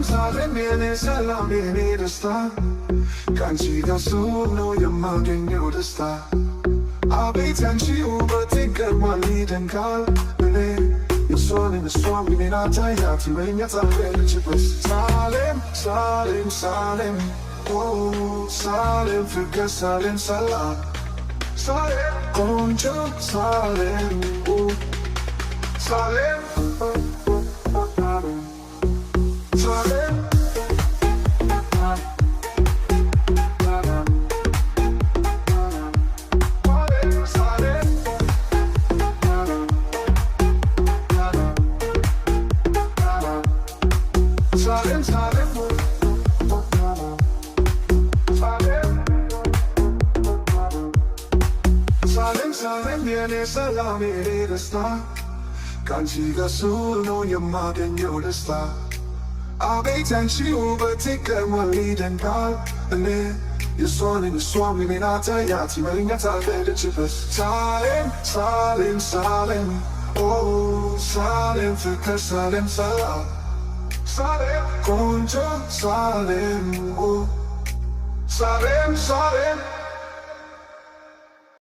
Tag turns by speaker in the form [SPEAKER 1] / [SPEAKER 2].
[SPEAKER 1] ሳሌም የኔ ሰላም የኔ ደስታ ከአንቺ ጋር ስሆን ነው የማገኘው ደስታ። አቤት ያንቺ ውበት ይገርማል ይደንቃል። እኔ እሷን እኔን አታያት ይመኛታል ልጅበት። ሳሌም ሳሌም ፍቅር ሳሌም ሰላም ሳሌም ቆንጆ ሳሌም ሳሌም ሳሌም የኔ ሰላም የኔ ደስታ ከአንቺ ጋር ስሆን ነው የማገኘው ደስታ። አቤት ያንቺ ውበት ይገርማል ይደንቃል። እኔ እሷን እኔን አታያት ይመኛታል ልጅበት። ሳሌም ሳሌም ፍቅር ሳሌም ሰላም ሳሌም ቆንጆ ሳሌም